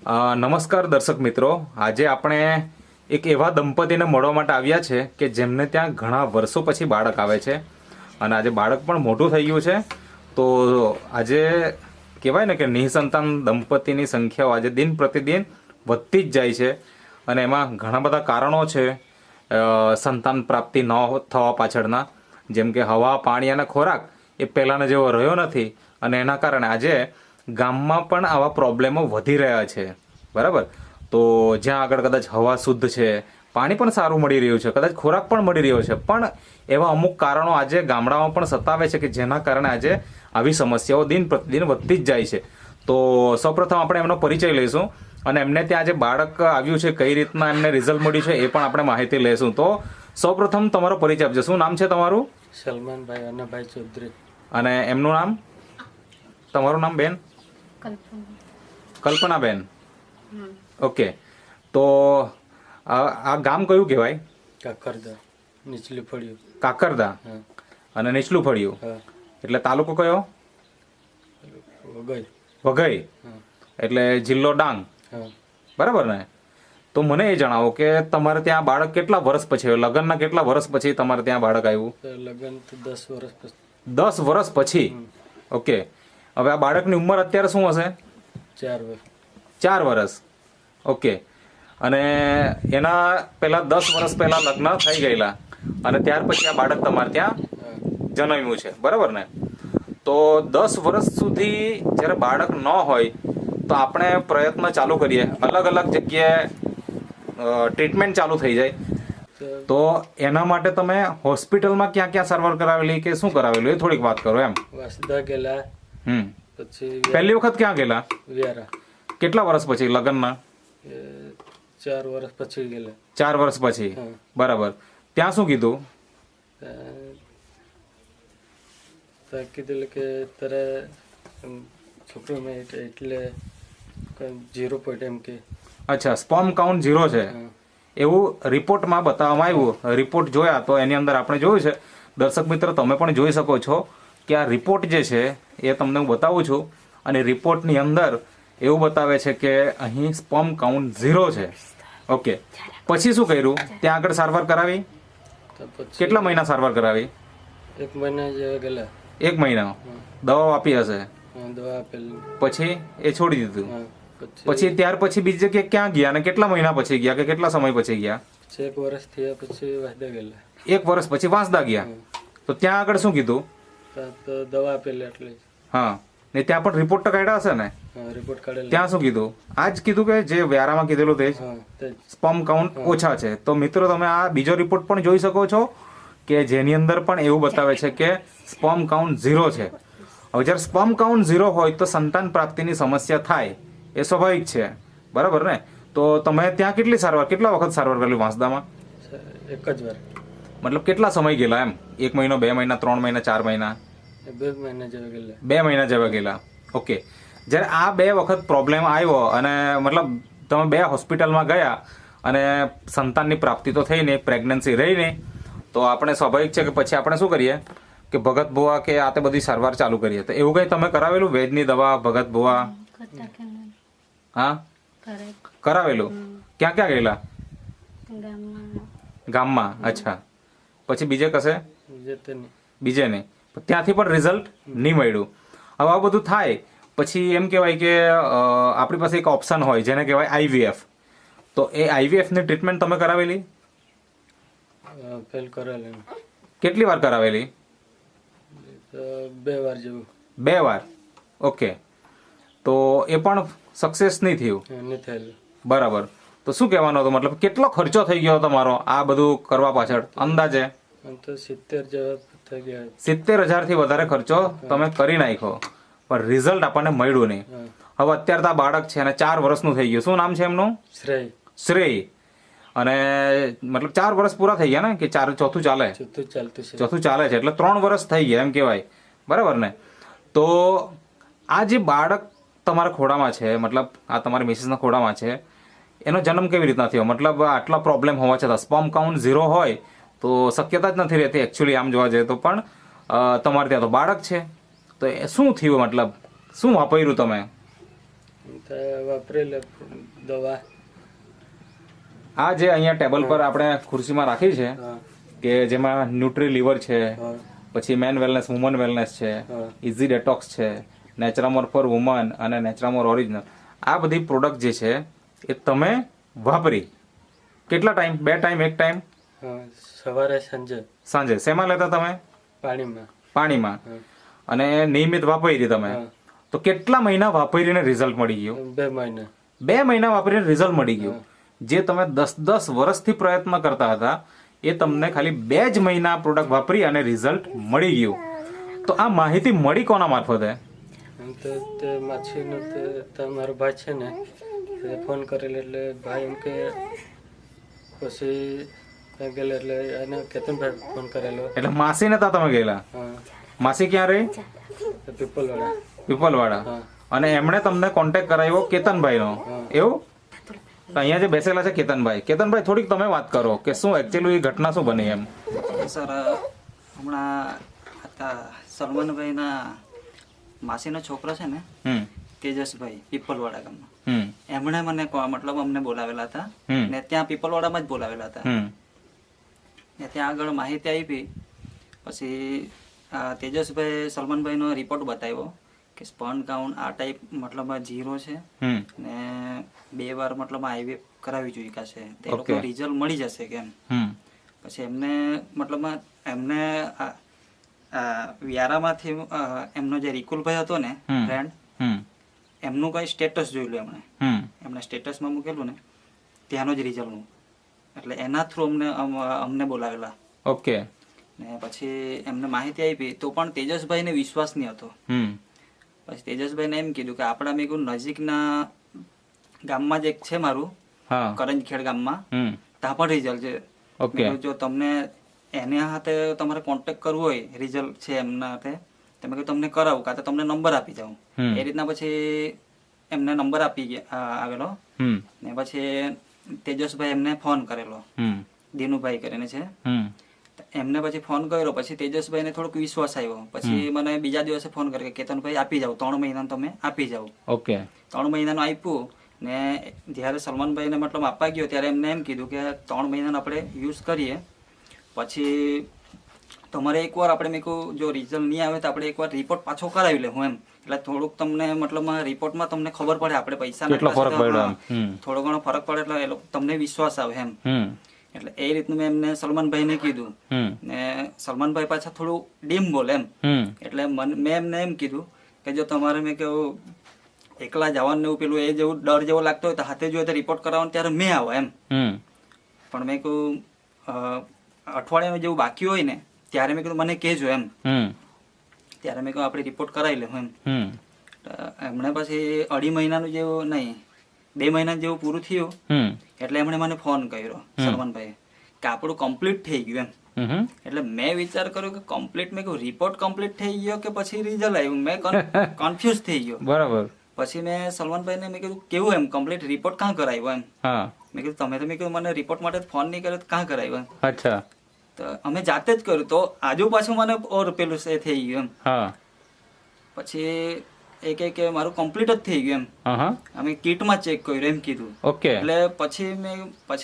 નમસ્કાર દર્શક મિત્રો, આજે આપણે એક એવા દંપતીને મળવા માટે આવ્યા છે કે જેમને ત્યાં ઘણા વર્ષો પછી બાળક આવે છે અને આજે બાળક પણ મોટું થઈ ગયું છે. તો આજે કહેવાય ને કે નિઃસંતાન દંપતીની સંખ્યાઓ આજે દિન પ્રતિદિન વધતી જ જાય છે અને એમાં ઘણા બધા કારણો છે સંતાન પ્રાપ્તિ ન થવા પાછળના, જેમ કે હવા, પાણી અને ખોરાક એ પહેલાંનો જેવો રહ્યો નથી અને એના કારણે આજે ગામમાં પણ આવા પ્રોબ્લેમો વધી રહ્યા છે. બરાબર, તો જ્યાં આગળ કદાચ હવા શુદ્ધ છે, પાણી પણ સારું મળી રહ્યું છે, કદાચ ખોરાક પણ મળી રહ્યો છે, પણ એવા અમુક કારણો આજે ગામડામાં પણ સતાવે છે કે જેના કારણે આજે આવી સમસ્યાઓ દિન પ્રતિદિન વધતી જ જાય છે. તો સૌપ્રથમ આપણે એમનો પરિચય લઈશું અને એમને ત્યાં આજે બાળક આવ્યું છે, કઈ રીતના એમને રિઝલ્ટ મળ્યું છે એ પણ આપણે માહિતી લઈશું. તો સૌપ્રથમ તમારો પરિચય આપજો. શું નામ છે તમારું? સલમાનભાઈ અન્નાભાઈ ચૌધરી. અને એમનું નામ? તમારું નામ બેન? કલ્પનાબેન. ઓકે, તો આ ગામ કયું કહેવાય? કાકરદા, નીચલી ફળિયું. કાકરદા હા. અને નીચલું ફળિયું, હા. એટલે તાલુકો કયો? વગઈ. વઘઈ, હા. એટલે જિલ્લો ડાંગ. હા. બરાબર ને? તો મને એ જણાવો કે તમારે ત્યાં બાળક કેટલા વર્ષ પછી આવ્યું? લગ્નના કેટલા વર્ષ પછી તમારે ત્યાં બાળક આવ્યું? તો લગ્ન તો 10 વર્ષ પછી. 10 વર્ષ પછી. ઓકે, હવે આ બાળકની ઉંમર અત્યારે શું હશે? 4 વર્ષ. 4 વર્ષ. ઓકે, અને એના પહેલા 10 વર્ષ પહેલા લગ્ન થઈ ગયેલા અને ત્યાર પછી આ બાળક તમારે ત્યાં હા. જન્મ્યું છે. બરાબર ને? તો 10 વર્ષ સુધી જ્યારે બાળક ન હોય તો આપણે પ્રયત્ન ચાલુ કરીએ, અલગ અલગ જગ્યાએ ટ્રીટમેન્ટ ચાલુ થઈ જાય. તો એના માટે તમે હોસ્પિટલમાં ક્યાં ક્યાં સારવાર કરાવેલી કે શું કરાવેલું એ થોડીક વાત કરો એમ. વાસદા ગયેલા. પછી પહેલી વખત ક્યાં ગયેલા? વ્યારા. કેટલા વર્ષ પછી લગ્નના? 4 વર્ષ પછી ગયેલા. 4 વર્ષ પછી. હા. બરાબર, ત્યાં શું કીધું? તો કીધું કે તારે છોકરો મેં એટલે 0 પોઈન્ટ એમ કે. અચ્છા, સ્પર્મ કાઉન્ટ 0 છે હા. એવું રિપોર્ટમાં બતાવવામાં આવ્યું. રિપોર્ટ જોયા તો એની અંદર આપણે જોયું છે, દર્શક મિત્રો તમે પણ જોઈ શકો છો કે આ રિપોર્ટ જે છે એ તમને હું બતાવું છું અને રિપોર્ટની અંદર એવું બતાવે છે કે અહીં સ્પર્મ કાઉન્ટ 0 છે. ઓકે, પછી શું કર્યું? ત્યાં આગળ સારવાર કરાવી? તો પછી કેટલા મહિના સારવાર કરાવી? 1 મહિના જેવા ગયેલા. 1 મહિના દવાઓ આપી હશે, હા, દવા આપેલી. પછી એ છોડી દીધું. હા. પછી ત્યાર પછી બીજી જગ્યાએ ક્યાં ગયા અને કેટલા મહિના પછી ગયા કે કેટલા સમય પછી ગયા? 1 વર્ષ થયા પછી વાસદા ગયેલા. 1 વર્ષ પછી વાંસદા ગયા. તો ત્યાં આગળ શું કીધું? તો દવા આપેલી એટલે. હા, ને ત્યાં પણ રિપોર્ટ તો કાઢ્યા હશે ને? હા, રિપોર્ટ કાઢેલો. ત્યાં શું કીધું? આ જ કીધું કે જે વ્યારામાં કીધેલું તે જ હા, તે જ. સ્પર્મ કાઉન્ટ ઓછા છે. તો મિત્રો તમે આ બીજો રિપોર્ટ પણ જોઈ શકો છો કે જેની અંદર પણ એવું બતાવે છે કે સ્પર્મ કાઉન્ટ 0 છે. હવે જ્યારે સ્પર્મ કાઉન્ટ 0 હોય તો સંતાન પ્રાપ્તિની સમસ્યા થાય એ સ્વાભાવિક છે. બરાબર ને? તો તમે ત્યાં કેટલા વખત સારવાર કરેલી વાંસદામાં? 1 જ વાર. મતલબ કેટલા સમય ગયેલા એમ? 1 મહિનો, 2 મહિના, 3 મહિના, 4 મહિના? 2 મહિના જેવા ગયેલા. 2 મહિના જેવા ગયેલા. ઓકે, જ્યારે આ 2 વખત પ્રોબ્લેમ આવ્યો અને મતલબ તમે 2 હોસ્પિટલમાં ગયા અને સંતાનની પ્રાપ્તિ તો થઈ નહીં, પ્રેગ્નન્સી રહી નહીં, તો આપણે સ્વાભાવિક છે કે પછી આપણે શું કરીએ કે ભગત ભુવા કે આ તે બધી સારવાર ચાલુ કરીએ. તો એવું કંઈ તમે કરાવેલું? વૈદની દવા, ભગત ભુવા? હા, કરાવેલું. ક્યાં ક્યાં ગયેલા? ગામમાં. અચ્છા, પછી બીજે કશે? બીજે નહીં? ત્યાંથી પણ રિઝલ્ટ નહીં મળ્યું. હવે આ બધું થાય પછી એમ કહેવાય કે આપણી પાસે એક ઓપ્શન હોય જેને કહેવાય IVF. તો એ IVF ની ટ્રીટમેન્ટ તમે કરાવેલી? ફેલ કરેલી. કેટલી વાર કરાવેલી? તો 2 વાર જેવું. 2 વાર. ઓકે, તો એ પણ સક્સેસ નહીં થયું? નહીં થયેલું. બરાબર. તો શું કહેવાનો હતો? મતલબ કેટલો ખર્ચો થઈ ગયો તમારો આ બધું કરવા પાછળ અંદાજે? આમ તો 70 જેવા થઈ ગયા. 70,000 થી વધારે ખર્ચો તમે કરી નાખ્યો પણ રિઝલ્ટ આપણને મળ્યું નહીં. હવે અત્યારે તો આ બાળક છે અને 4 વર્ષનું થઈ ગયું. શું નામ છે એમનું? શ્રેય. શ્રેય. અને મતલબ 4 વર્ષ પૂરા થઈ ગયા ને કે ચોથું ચાલે? ચાલતું છે. ચોથું ચાલે છે એટલે 3 વર્ષ થઈ ગયા એમ કહેવાય. બરાબર ને? તો આ જે બાળક તમારા ખોડામાં છે, મતલબ આ તમારી મિસિસના ખોડામાં છે, એનો જન્મ કેવી રીતના થયો? મતલબ આટલા પ્રોબ્લેમ હોવા છતાં સ્પર્મ કાઉન્ટ 0 હોય તો શક્યતા જ નથી રહેતી એકચ્યુઅલી આમ જોવા જઈએ તો. પણ તમારે ત્યાં તો બાળક છે, તો એ શું થયું? મતલબ શું વાપર્યું તમે? તો વાપરેલ દવા. આ જે અહીંયા ટેબલ પર આપણે ખુરશીમાં રાખી છે હા કે જેમાં ન્યુટ્રી લીવર છે, હા પછી મેન વેલનેસ વુમન વેલનેસ છે, હા ઇઝી ડેટોક્સ છે, નેચરામોર ફોર વુમન અને નેચરામોર ઓરિજિનલ, આ બધી પ્રોડક્ટ જે છે એ તમે વાપરી કેટલા ટાઈમ? 2 time, 1 time? હા સવારે સાંજે સાંજે. શેમાં લેતા તમે? પાણીમાં. પાણીમાં. હા અને નિયમિત વાપરી તમે હા. તો કેટલા મહિના વાપરીને રિઝલ્ટ મળી ગયું? 2 મહિના. 2 મહિના વાપરીને રિઝલ્ટ મળી ગયું. જે તમે 10 વર્ષથી પ્રયત્ન કરતા હતા એ તમને ખાલી 2 જ મહિના પ્રોડક્ટ વાપરી અને રિઝલ્ટ મળી ગયું. તો આ માહિતી મળી કોના મારફતે? એમ તો તે માછીનો તે મારો ભાઈ છે ને તે ફોન કરેલો એટલે ભાઈ એમ કે પછી ત્યાં ગયેલો એટલે એને કેતનભાઈ ફોન કરેલો. એટલે માસીને તા તમે ગયેલા? હા માસી ક્યાં રહી? તો પીપલવાળા. પીપલવાડા. હા અને એમણે તમને કોન્ટેક્ટ કરાવ્યો કેતનભાઈનો, એવું? તો અહીંયા જે બેસેલા છે કેતનભાઈ, કેતનભાઈ થોડીક તમે વાત કરો કે શું એકચ્યુઅલી ઘટના શું બની એમ? સર હમણાં હતા સલમાનભાઈના માસીનો છોકરો છે ને હમ તેજસભાઈ પીપલવાડા ગામનો, હમ એમણે મને મતલબ અમને બોલાવેલા હતા હમ. ને ત્યાં પીપલવાડામાં જ બોલાવેલા હતા હમ ને ત્યાં આગળ માહિતી આપી. પછી તેજસભાઈ સલમાનભાઈનો રિપોર્ટ બતાવ્યો કે સ્પર્મ કાઉન્ટ આ ટાઈપ મતલબ 0 છે હમ ને 2 વાર મતલબ આઈવીએફ કરાવી ચૂક્યા છે, તે Okay. લોકો રિઝલ્ટ મળી જશે કેમ. હમ પછી એમને મતલબ એમને વ્યારામાંથી એમનો જે રિકુલભાઈ હતો ને હમ. ફ્રેન્ડ, હમ એમનું કઈ સ્ટેટસ જોયેલું એમણે, હમ એમણે સ્ટેટસમાં મૂકેલું ને ત્યાંનો જ રિઝલ્ટનું, એટલે એના થ્રુ અમને બોલાવેલા. ઓકે. ને પછી એમને માહિતી આપી તો પણ તેજસભાઈને વિશ્વાસ નહીં હતો. હમ પછી તેજસભાઈને એમ કીધું કે આપણા મેં કીધું નજીકના ગામમાં જ એક છે મારું, હા. કરંજખેડ ગામમાં, હમ ત્યાં પણ રિઝલ્ટ છે. ઓકે. મેં કીધું જો તમને એની હાથે તમારે કોન્ટેક્ટ કરવું હોય, રિઝલ્ટ છે એમના હાથે, તમે કીધું તમને કરાવું કાં તો તમને નંબર આપી જાઉં. હમ. એ રીતના પછી એમને નંબર આપી આવેલો. હમ ને પછી તેજસભાઈ એમને ફોન કરેલો, હમ દિનુભાઈ કરીને છે. હમ એમને પછી ફોન કર્યો. પછી તેજસભાઈને થોડોક વિશ્વાસ આવ્યો. પછી મને બીજા દિવસે ફોન કર્યો કે કેતનભાઈ આપી જાવ, 3 મહિનાનું તમે આપી જાવ. ઓકે. 3 મહિનાનું આપ્યું. ને જ્યારે સલમાનભાઈને મતલબ આપવા ગયો ત્યારે એમને એમ કીધું કે 3 મહિનાનું આપણે યુઝ કરીએ, પછી તમારે એકવાર આપણે મેં કહ્યું જો રિઝલ્ટ નહીં આવે તો આપણે એકવાર રિપોર્ટ પાછો કરાવી લેવું એમ, એટલે થોડુંક તમને મતલબ રિપોર્ટમાં તમને ખબર પડે આપણે પૈસા કેટલો ફરક પડ્યો એમ. હમ થોડો ઘણો ફરક પડે એટલે એ લોકો તમને વિશ્વાસ આવે એમ. હમ એટલે એ રીતનું મેં એમને સલમાનભાઈને કીધું. હમ ને સલમાનભાઈ પાછા થોડું ડીમ બોલે એમ, હમ એટલે મેં એમને એમ કીધું કે જો તમારે મેં કેવું એકલા જવાનું એવું પેલું એ જેવું ડર જેવો લાગતો હોય તો હાથે જોઈએ તો રિપોર્ટ કરાવવાનું ત્યારે મેં આવો એમ. હમ પણ મેં કહ્યું અઠવાડિયાનું જેવું બાકી હોય ને ત્યારે મેં કીધું મને કહેજો એમ, હમ ત્યારે મેં કહ્યું આપણે રિપોર્ટ કરાવી લેવું એમ. હમ તો એમણે પછી 2.5 મહિનાનું જેવું નહીં 2 મહિના જેવું પૂરું થયું હમ એટલે એમણે મને ફોન કર્યો સલમાનભાઈ કે આપણું કમ્પ્લીટ થઈ ગયું એમ. હમ એટલે મેં વિચાર કર્યો કે કમ્પ્લીટ, મેં કહ્યું રિપોર્ટ કમ્પ્લીટ થઈ ગયો કે પછી રિઝલ્ટ આવ્યું, મેં કન્ફ્યુઝ થઈ ગયો. બરાબર. પછી મેં સલમાનભાઈને મેં કીધું કેવું એમ કમ્પ્લીટ રિપોર્ટ કાં કરાવ્યો એમ. હા. મેં કીધું તમે તો મેં કીધું મને રિપોર્ટ માટે ફોન નહીં કર્યો તો કાં કરાવ્યો એમ. અચ્છા. તો અમે જાતે જ કર્યું તો આજુ પાછું મને ઓર પેલું એ થઈ ગયું એમ. હા. પછી એ કહે કે મારું કમ્પ્લીટ જ થઈ ગયું એમ, હા. અમે કિટમાં ચેક કર્યું એમ કીધું. ઓકે. એટલે પછી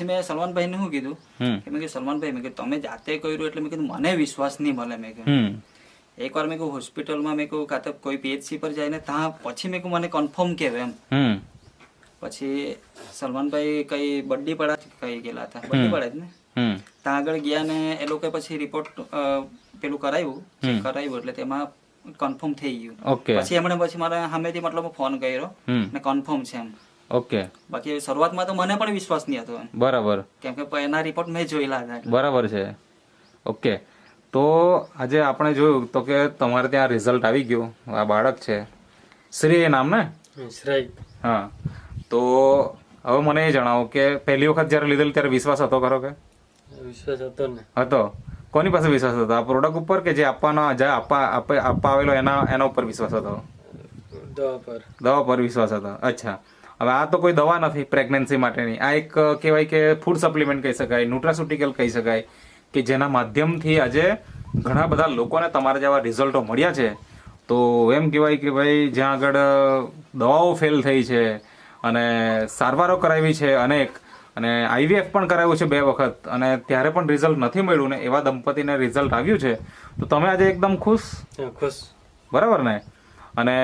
મેં સલમાનભાઈને શું કીધું હમ કે મેં કીધું સલમાનભાઈ મેં કીધું તમે જાતે કર્યું એટલે મેં કીધું મને વિશ્વાસ નહીં મળે. મેં કીધું હમ એકવાર મેં કહું હોસ્પિટલમાં મેં કહું કાં તો કોઈ પીએચસી પર જઈને ત્યાં પછી મેં કહું મને કન્ફર્મ કહેવાય એમ. હમ પછી સલમાનભાઈ કઈ બડ્ડીપાડા કઈ ગયેલા હતા, બડ્ડીપાડા જ ને, હમ ત્યાં આગળ ગયા ને એ લોકો પછી રિપોર્ટ પેલું કરાવ્યું, ચેક કરાવ્યું એટલે તેમાં કન્ફર્મ થઈ ગયું. ઓકે. પછી એમણે પછી મારા સામેથી મતલબ ફોન કર્યો હમ ને કન્ફર્મ છે એમ. ઓકે. બાકી શરૂઆતમાં તો મને પણ વિશ્વાસ નહીં હતો એમ, બરાબર. કેમ કે એના રિપોર્ટ મેં જોયેલા હતા એટલે. બરાબર છે. ઓકે. તો આજે આપણે જોયું તો કે તમારે ત્યાં રિઝલ્ટ આવી ગયું. આ બાળક છે શ્રી નામ ને? શ્રેય. હા. તો હવે મને એ જણાવો કે પહેલી વખત જ્યારે લીધેલ ત્યારે વિશ્વાસ હતો ખરો કે? વિશ્વાસ હતો ને. હતો. કોની પાસે વિશ્વાસ હતો? આ પ્રોડક્ટ ઉપર કે જે આપવાનો જે આપવા આવેલો એના ઉપર વિશ્વાસ હતો? દવા પર. દવા પર વિશ્વાસ હતો. અચ્છા. હવે આ તો કોઈ દવા નથી પ્રેગ્નન્સી માટેની, આ એક કહેવાય કે ફૂડ સપ્લિમેન્ટ કહી શકાય, ન્યુટ્રાસ્યુટિકલ કહી શકાય, કે જેના માધ્યમથી આજે ઘણા બધા લોકોને તમારા જેવા રિઝલ્ટો મળ્યા છે. તો એમ કહેવાય કે ભાઈ જ્યાં આગળ દવાઓ ફેલ થઈ છે અને સારવારો કરાવી છે અનેક, અને IVF પણ કરાવ્યું છે 2 વખત અને ત્યારે પણ રિઝલ્ટ નથી મળ્યું ને એવા દંપતીને રિઝલ્ટ આવ્યું છે, તો તમે આજે એકદમ ખુશ, ખુશ. બરાબર ને? અને